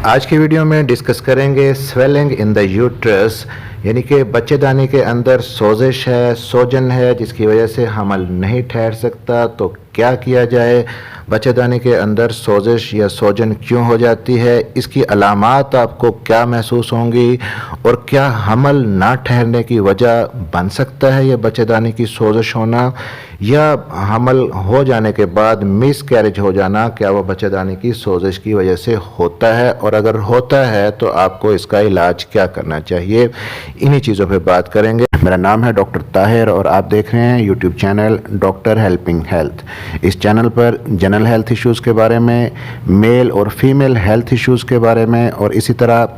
आज की वीडियो में डिस्कस करेंगे स्वेलिंग इन द यूट्रस, यानी कि बच्चेदानी के अंदर सोजिश है, सोजन है, जिसकी वजह से हमल नहीं ठहर सकता। तो क्या किया जाए, बच्चेदानी के अंदर सोजिश या सोजन क्यों हो जाती है, इसकी अलामात आपको क्या महसूस होंगी और क्या हमल ना ठहरने की वजह बन सकता है यह बच्चेदानी की सोजिश होना, या हमल हो जाने के बाद मिस कैरेज हो जाना, क्या वह बच्चेदानी की सोजिश की वजह से होता है, और अगर होता है तो आपको इसका इलाज क्या करना चाहिए। इन्हीं चीज़ों पे बात करेंगे। मेरा नाम है डॉक्टर ताहिर और आप देख रहे हैं YouTube channel doctor helping health. इस चैनल पर जनरल हेल्थ इश्यूज़ के बारे में, मेल और फीमेल हेल्थ इश्यूज़ के बारे में, और इसी तरह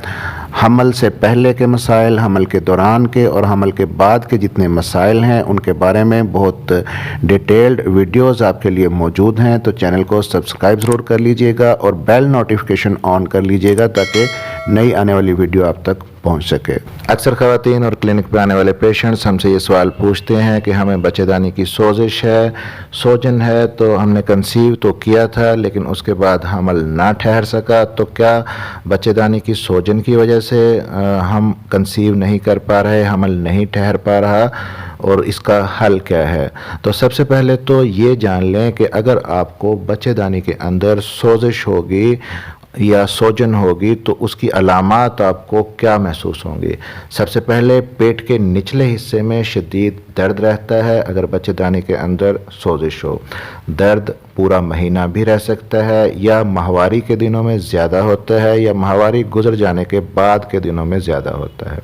हमल से पहले के मसाइल, हमल के दौरान के और हमल के बाद के जितने मसाइल हैं उनके बारे में बहुत डिटेल्ड वीडियोस आपके लिए मौजूद हैं। तो चैनल को सब्सक्राइब ज़रूर कर लीजिएगा और बेल नोटिफिकेशन ऑन कर लीजिएगा ताकि नई आने वाली वीडियो आप तक पहुंच सके। अक्सर ख़वातीन और क्लिनिक पे आने वाले पेशेंट्स हमसे ये सवाल पूछते हैं कि हमें बच्चेदानी की सोजिश है, सोजन है, तो हमने कंसीव तो किया था लेकिन उसके बाद हमल ना ठहर सका, तो क्या बच्चेदानी की सोजन की वजह से हम कंसीव नहीं कर पा रहे, हमल नहीं ठहर पा रहा, और इसका हल क्या है। तो सबसे पहले तो ये जान लें कि अगर आपको बच्चेदानी के अंदर सोजिश होगी या सोजन होगी तो उसकी अलामात आपको क्या महसूस होंगी। सबसे पहले पेट के निचले हिस्से में शदीद दर्द रहता है अगर बच्चेदानी के अंदर सोजिश हो। दर्द पूरा महीना भी रह सकता है, या माहवारी के दिनों में ज़्यादा होता है, या माहवारी गुजर जाने के बाद के दिनों में ज़्यादा होता है।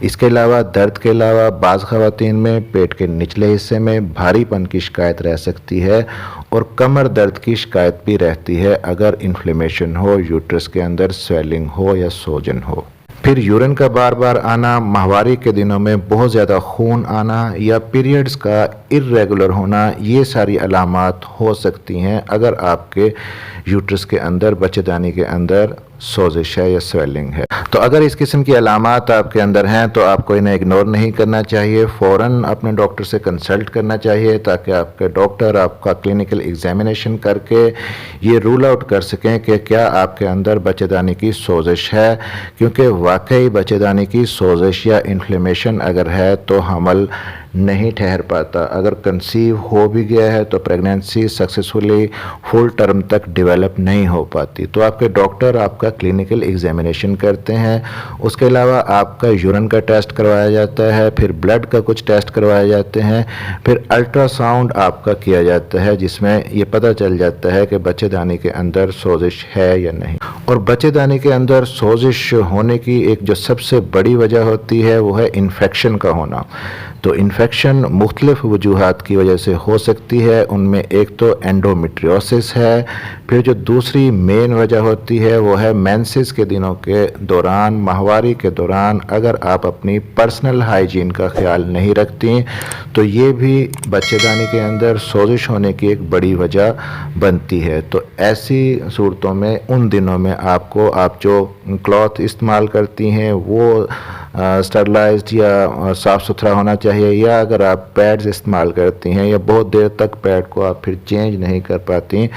इसके अलावा दर्द के अलावा बाज़ ख़वातीन में पेट के निचले हिस्से में भारीपन की शिकायत रह सकती है और कमर दर्द की शिकायत भी रहती है अगर इन्फ्लेमेशन हो, यूट्रस के अंदर स्वेलिंग हो या सोजन हो। फिर यूरिन का बार बार आना, माहवारी के दिनों में बहुत ज़्यादा खून आना, या पीरियड्स का इर्रेगुलर होना, ये सारी अलामात हो सकती हैं अगर आपके यूट्रस के अंदर, बच्चेदानी के अंदर सोजिश है या स्वेलिंग है। तो अगर इस किस्म की अलामात आपके अंदर हैं तो आपको इन्हें इग्नोर नहीं करना चाहिए, फ़ौरन अपने डॉक्टर से कंसल्ट करना चाहिए ताकि आपके डॉक्टर आपका क्लिनिकल एग्जामिनेशन करके ये रूल आउट कर सकें कि क्या आपके अंदर बच्चेदानी की सोजिश है। क्योंकि वाकई बच्चेदानी की सोजिश या इन्फ्लेमेशन अगर है तो हमल नहीं ठहर पाता। अगर कंसीव हो भी गया है तो प्रेगनेंसी सक्सेसफुली फुल टर्म तक डेवलप नहीं हो पाती। तो आपके डॉक्टर आपका क्लिनिकल एग्जामिनेशन करते हैं, उसके अलावा आपका यूरिन का टेस्ट करवाया जाता है, फिर ब्लड का कुछ टेस्ट करवाए जाते हैं, फिर अल्ट्रासाउंड आपका किया जाता है जिसमें ये पता चल जाता है कि बच्चेदानी के अंदर सोजिश है या नहीं। और बच्चेदानी के अंदर सोजिश होने की एक जो सबसे बड़ी वजह होती है वो है इन्फेक्शन का होना। तो इन्फेक्शन मुख्तलिफ वजूहात की वजह से हो सकती है, उनमें एक तो एंडोमेट्रियोसिस है, फिर जो दूसरी मेन वजह होती है वो है मेंसेस के दिनों के दौरान, माहवारी के दौरान अगर आप अपनी पर्सनल हाइजीन का ख्याल नहीं रखती तो ये भी बच्चेदानी के अंदर सोजिश होने की एक बड़ी वजह बनती है। तो ऐसी सूरतों में उन दिनों में आपको, आप जो क्लॉथ इस्तेमाल करती हैं वो स्टरलाइज्ड या साफ़ सुथरा होना चाहिए, या अगर आप पैड्स इस्तेमाल करती हैं या बहुत देर तक पैड को आप फिर चेंज नहीं कर पाती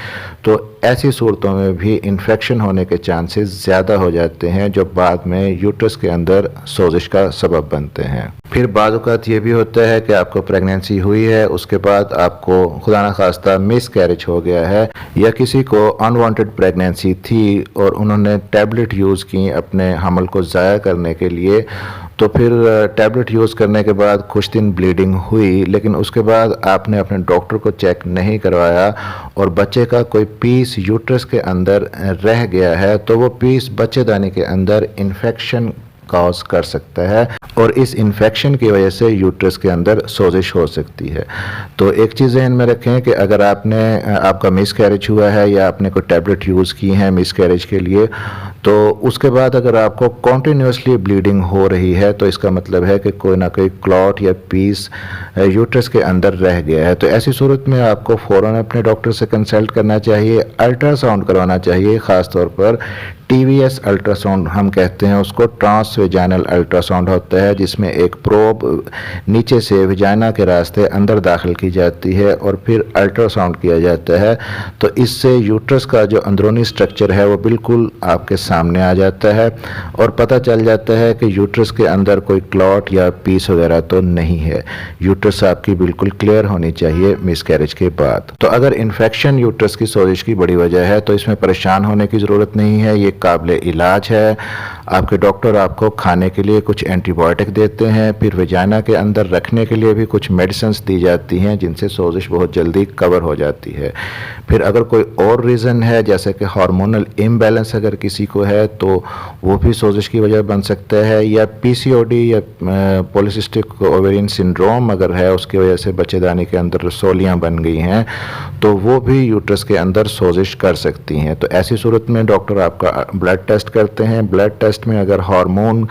तो ऐसी सूरतों में भी इन्फेक्शन होने के चांसेस ज़्यादा हो जाते हैं जो बाद में यूट्रस के अंदर सोजिश का सबब बनते हैं। फिर बाद औक़ात ये भी होता है कि आपको प्रेगनेंसी हुई है, उसके बाद आपको खुदा न खास्ता मिस कैरेज हो गया है, या किसी को अनवांटेड प्रेगनेंसी थी और उन्होंने टैबलेट यूज़ की अपने हमल को ज़ाया करने के लिए, तो फिर टैबलेट यूज़ करने के बाद कुछ दिन ब्लीडिंग हुई, लेकिन उसके बाद आपने अपने डॉक्टर को चेक नहीं करवाया और बच्चे का कोई पीस यूट्रस के अंदर रह गया है, तो वो पीस बच्चेदानी के अंदर इन्फेक्शन कॉज कर सकता है और इस इन्फेक्शन की वजह से यूट्रस के अंदर सोजिश हो सकती है। तो एक चीज़ ध्यान में रखें कि अगर आपका मिस कैरेज हुआ है या आपने कोई टैबलेट यूज़ की हैं मिस कैरेज के लिए, तो उसके बाद अगर आपको कॉन्टीन्यूसली ब्लीडिंग हो रही है तो इसका मतलब है कि कोई ना कोई क्लॉट या पीस यूट्रस के अंदर रह गया है। तो ऐसी सूरत में आपको फ़ौरन अपने डॉक्टर से कंसल्ट करना चाहिए, अल्ट्रासाउंड करवाना चाहिए, ख़ास तौर पर TVS अल्ट्रासाउंड हम कहते हैं उसको, ट्रांसवेजाइनल अल्ट्रासाउंड होता है, जिसमें एक प्रोब नीचे से वेजाइना के रास्ते अंदर दाखिल की जाती है और फिर अल्ट्रासाउंड किया जाता है। तो इससे यूट्रस का जो अंदरूनी स्ट्रक्चर है वो बिल्कुल आपके सामने आ जाता है और पता चल जाता है कि यूट्रस के अंदर कोई क्लॉट या पीस वगैरह तो नहीं है। यूट्रस आपकी बिल्कुल क्लियर होनी चाहिए मिसकैरेज के बाद। तो अगर इन्फेक्शन यूट्रस की सोजिश की बड़ी वजह है तो इसमें परेशान होने की ज़रूरत नहीं है, ये काबिल इलाज है। आपके डॉक्टर आपको खाने के लिए कुछ एंटीबायोटिक देते हैं, फिर वेजाइना के अंदर रखने के लिए भी कुछ मेडिसिन्स दी जाती हैं जिनसे सोजिश बहुत जल्दी कवर हो जाती है। फिर अगर कोई और रीज़न है जैसे कि हार्मोनल इम्बैलेंस अगर किसी को है तो वो भी सोजिश की वजह बन सकता है, या PCOD या पॉलीसिस्टिक ओवेरियन सिंड्रोम अगर है उसकी वजह से बच्चेदानी के अंदर रसौलियाँ बन गई हैं तो वो भी यूट्रस के अंदर सोजिश कर सकती हैं। तो ऐसी सूरत में डॉक्टर आपका ब्लड टेस्ट करते हैं। ब्लड टेस्ट में अगर हार्मोन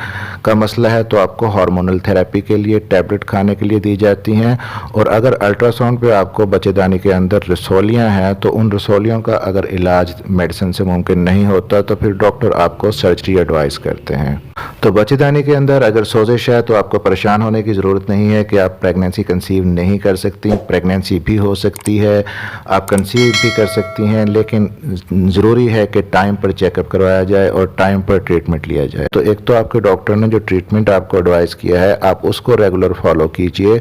का मसला है तो आपको हार्मोनल थेरेपी के लिए टैबलेट खाने के लिए दी जाती हैं, और अगर अल्ट्रासाउंड पे आपको बच्चेदानी के अंदर रसौलियाँ हैं तो उन रसौलियों का अगर इलाज मेडिसिन से मुमकिन नहीं होता तो फिर डॉक्टर आपको सर्जरी एडवाइस करते हैं। तो बच्चेदानी के अंदर अगर सोजिश है तो आपको परेशान होने की ज़रूरत नहीं है कि आप प्रेगनेंसी कंसीव नहीं कर सकती। प्रेगनेंसी भी हो सकती है, आप कंसीव भी कर सकती हैं, लेकिन ज़रूरी है कि टाइम पर चेकअप करवाया जाए और टाइम पर ट्रीटमेंट लिया जाए। तो एक तो आपके डॉक्टर ने जो ट्रीटमेंट आपको एडवाइस किया है आप उसको रेगुलर फॉलो कीजिए।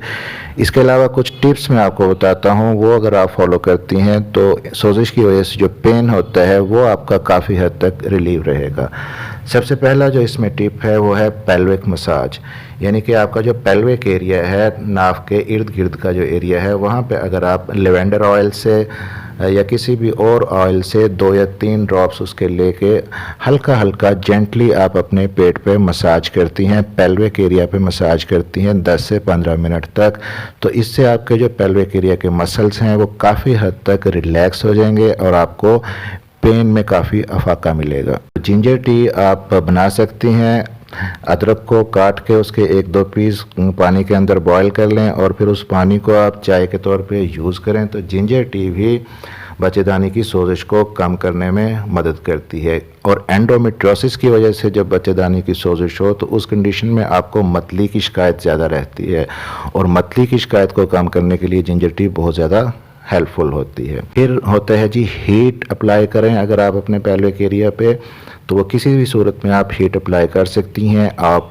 इसके अलावा कुछ टिप्स मैं आपको बताता हूँ, वो अगर आप फॉलो करती हैं तो सोजिश की वजह से जो पेन होता है वो आपका काफ़ी हद तक रिलीव रहेगा। सबसे पहला जो इसमें टिप है वो है पेल्विक मसाज, यानी कि आपका जो पेल्विक एरिया है, नाक के इर्द गिर्द का जो एरिया है, वहाँ पे अगर आप लेवेंडर ऑयल से या किसी भी और ऑयल से 2 या 3 ड्रॉप्स उसके लेके हल्का हल्का जेंटली आप अपने पेट पे मसाज करती हैं, पेल्विक एरिया पे मसाज करती हैं 10 से 15 मिनट तक। तो इससे आपके जो पेल्विक एरिया के मसल्स हैं वो काफ़ी हद तक रिलैक्स हो जाएंगे और आपको पेन में काफ़ी अफाका मिलेगा। जिंजर टी आप बना सकती हैं। अदरक को काट के उसके 1-2 पीस पानी के अंदर बॉईल कर लें और फिर उस पानी को आप चाय के तौर पे यूज़ करें। तो जिंजर टी भी बच्चेदानी की सोजिश को कम करने में मदद करती है। और एंडोमेट्रियोसिस की वजह से जब बच्चेदानी की सोजिश हो तो उस कंडीशन में आपको मतली की शिकायत ज़्यादा रहती है, और मतली की शिकायत को कम करने के लिए जिंजर टी बहुत ज़्यादा हेल्पफुल होती है। फिर होता है जी हीट अप्लाई करें अगर आप अपने पेल्विक एरिया पे, तो वो किसी भी सूरत में आप हीट अप्लाई कर सकती हैं। आप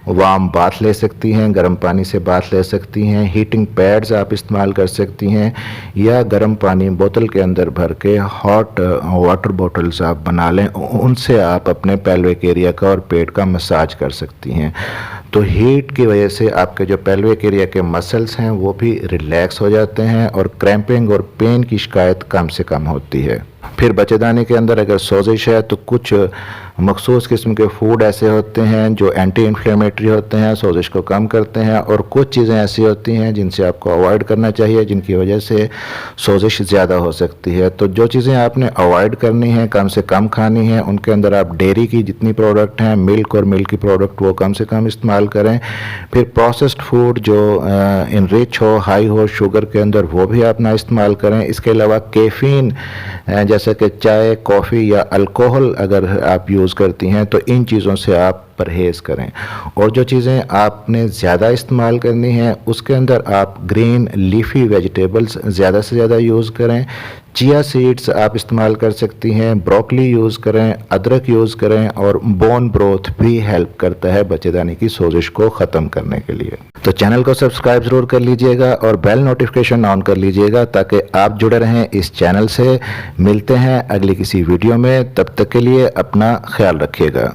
वार्म बाथ ले सकती हैं, गर्म पानी से बाथ ले सकती हैं, हीटिंग पैड्स आप इस्तेमाल कर सकती हैं, या गर्म पानी बोतल के अंदर भर के हॉट वाटर बॉटल्स आप बना लें, उनसे आप अपने पेल्विक एरिया का और पेट का मसाज कर सकती हैं। तो हीट की वजह से आपके जो पेल्विक एरिया के मसल्स हैं वो भी रिलैक्स हो जाते हैं और क्रैम्पिंग और पेन की शिकायत कम से कम होती है। फिर बच्चेदानी के अंदर अगर सोजिश है तो कुछ मखसूस किस्म के फूड ऐसे होते हैं जो एंटी इन्फ्लेमेटरी होते हैं, सोजिश को कम करते हैं, और कुछ चीज़ें ऐसी होती हैं जिनसे आपको अवॉइड करना चाहिए जिनकी वजह से सोजिश ज़्यादा हो सकती है। तो जो चीज़ें आपने अवॉइड करनी है, कम से कम खानी है, उनके अंदर आप डेयरी की जितनी प्रोडक्ट हैं, मिल्क और मिल्क की प्रोडक्ट वो कम से कम इस्तेमाल करें। फिर प्रोसेस्ड फूड जो इनरिच हो, हाई हो शुगर के अंदर, वो भी आप ना इस्तेमाल करें। इसके अलावा कैफीन जैसे कि चाय, कॉफ़ी या अल्कोहल अगर आप यूज़ करती हैं तो इन चीज़ों से आप परहेज़ करें। और जो चीज़ें आपने ज़्यादा इस्तेमाल करनी है उसके अंदर आप ग्रीन लीफी वेजिटेबल्स ज़्यादा से ज़्यादा यूज़ करें। चिया सीड्स आप इस्तेमाल कर सकती हैं, ब्रोकली यूज़ करें, अदरक यूज़ करें, और बोन ब्रोथ भी हेल्प करता है बच्चेदानी की सोजिश को ख़त्म करने के लिए। तो चैनल को सब्सक्राइब ज़रूर कर लीजिएगा और बेल नोटिफिकेशन ऑन कर लीजिएगा ताकि आप जुड़े रहें इस चैनल से। मिलते हैं अगली किसी वीडियो में, तब तक के लिए अपना ख्याल रखिएगा।